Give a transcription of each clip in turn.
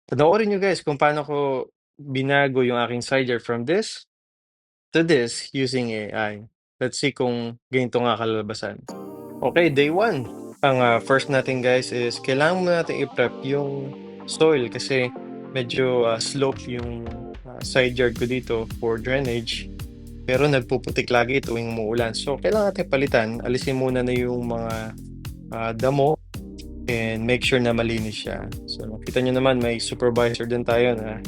Panoorin niyo guys kung paano ko binago yung aking side yard from this to this using AI. Let's see kung ganito nga kalalabasan. Okay, day 1. Ang first natin guys is kailangan muna natin i-prep yung soil kasi medyo slope yung side yard ko dito for drainage. Pero nagpuputik lagi tuwing umuulan. So kailangan natin palitan. Alisin muna na yung mga damo and make sure na malinis siya. So makita nyo naman may supervisor din tayo na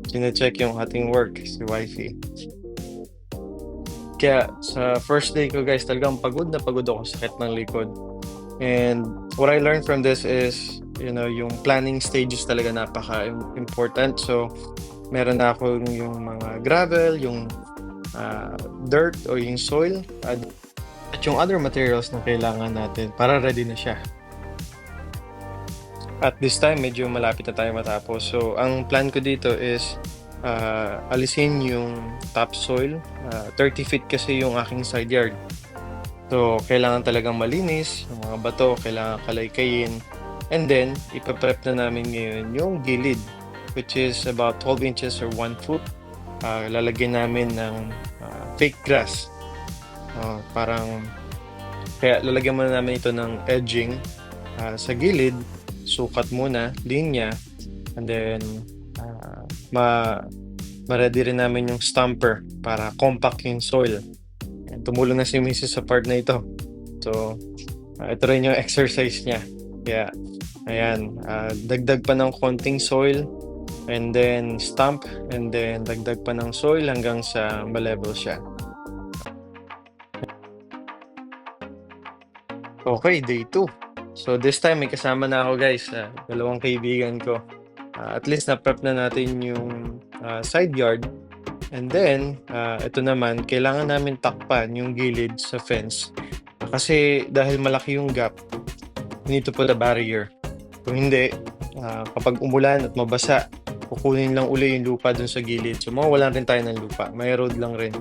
sine-check yung ating work, si Wifey. Kaya sa first day ko guys, talagang pagod na pagod ako, sakit ng likod. And what I learned from this is, yung planning stages talaga napaka-important. So meron na ako yung mga gravel, yung dirt o yung soil, at yung other materials na kailangan natin para ready na siya. At this time, medyo malapit na tayo matapos. So, ang plan ko dito is alisin yung topsoil. 30 feet kasi yung aking side yard. So, kailangan talagang malinis. Yung mga bato, kailangan kalaykayin. And then, ipaprep na namin ngayon yung gilid, which is about 12 inches or 1 foot. Lalagyan namin ng fake grass. Kaya lalagyan muna namin ito ng edging sa gilid. Sukat muna, linya, and then ma-ready rin namin yung stumper para compact yung soil. And tumulong na si Mrs. sa part na ito. So, ito rin yung exercise niya. Kaya, ayan, dagdag pa ng konting soil, and then stump, and then dagdag pa ng soil hanggang sa ma-level siya. Okay, day 2. So this time may kasama na ako guys, dalawang kaibigan ko. At least na-prep na natin yung side yard. And then, ito naman, kailangan namin takpan yung gilid sa fence. Kasi dahil malaki yung gap, we need to put a barrier. Kung hindi, kapag umulan at mabasa, kukunin lang uli yung lupa dun sa gilid. So mawawalan rin tayo ng lupa. May road lang rin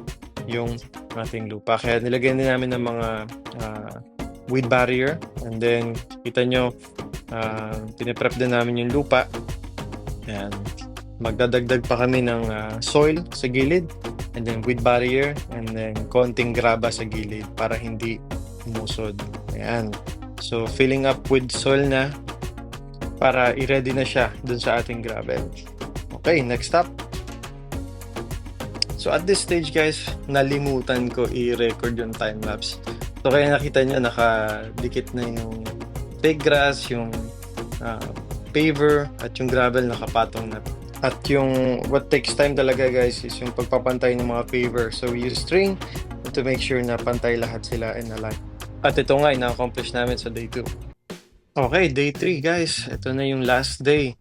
yung ating lupa. Kaya nilagyan din namin ng mga weed barrier, and then kita nyo piniprep din namin yung lupa. Ayan. Magdadagdag pa kami ng soil sa gilid, and then weed barrier, and then konting graba sa gilid para hindi umusod. Ayan. So filling up with soil na para i-ready na siya dun sa ating gravel. Okay, next up. So at this stage guys, nalimutan ko i-record yung time-lapse. So kaya nakita nyo nakadikit na yung fake grass, yung paver, at yung gravel nakapatong na. At yung what takes time talaga guys is yung pagpapantay ng mga paver. So we use string to make sure na pantay lahat sila and align. At ito nga, ina-accomplish namin sa day 2. Okay, day 3 guys. Ito na yung last day.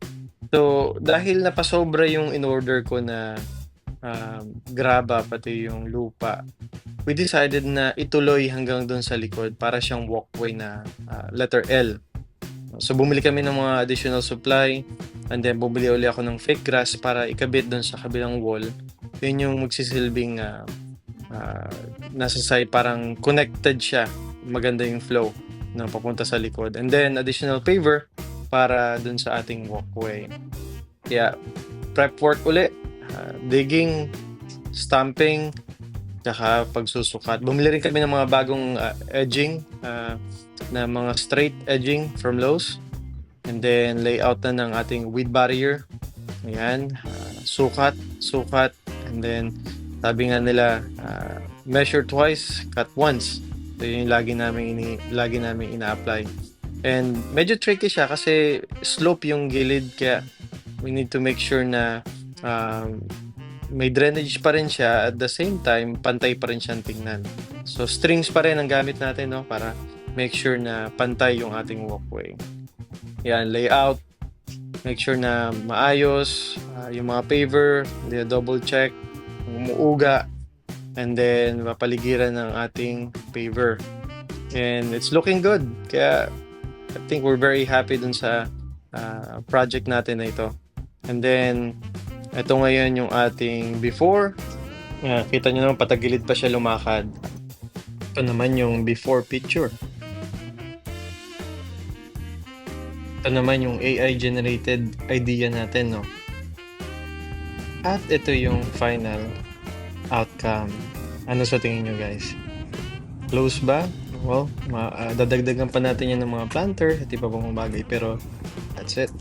So dahil napasobra yung in-order ko na graba pati yung lupa, we decided na ituloy hanggang doon sa likod para siyang walkway na letter L. So bumili kami ng mga additional supply, and then bumili ulit ako ng fake grass para ikabit doon sa kabilang wall. Yun yung magsisilbing nasa side, parang connected siya. Maganda yung flow na papunta sa likod. And then additional paver para doon sa ating walkway. Kaya prep work ulit, digging, stamping, tsaka pagsusukat. Bumili rin kami ng mga bagong edging na mga straight edging from Lowe's. And then layout na ng ating weed barrier. Ayan, sukat, and then sabi nga nila, measure twice, cut once. So yun yung lagi namin ina-apply. And medyo tricky siya kasi slope yung gilid, kaya we need to make sure na may drainage pa rin siya, at the same time pantay pa rin siyang tingnan. So strings pa rin ang gamit natin, no, para make sure na pantay yung ating walkway. Yan, layout, make sure na maayos, yung mga paver, double check, umuuga, and then mapaligiran ng ating paver. And it's looking good. Kaya I think we're very happy dun sa project natin na ito. And then ito ngayon yung ating before. Kita nyo naman patagilid pa siya lumakad. Ito naman yung before picture. Ito naman yung AI generated idea natin, no? At ito yung final outcome. Ano sa tingin nyo, guys? Close ba? Well, dadagdagan pa natin yan ng mga planter at iba pang bagay, pero that's it.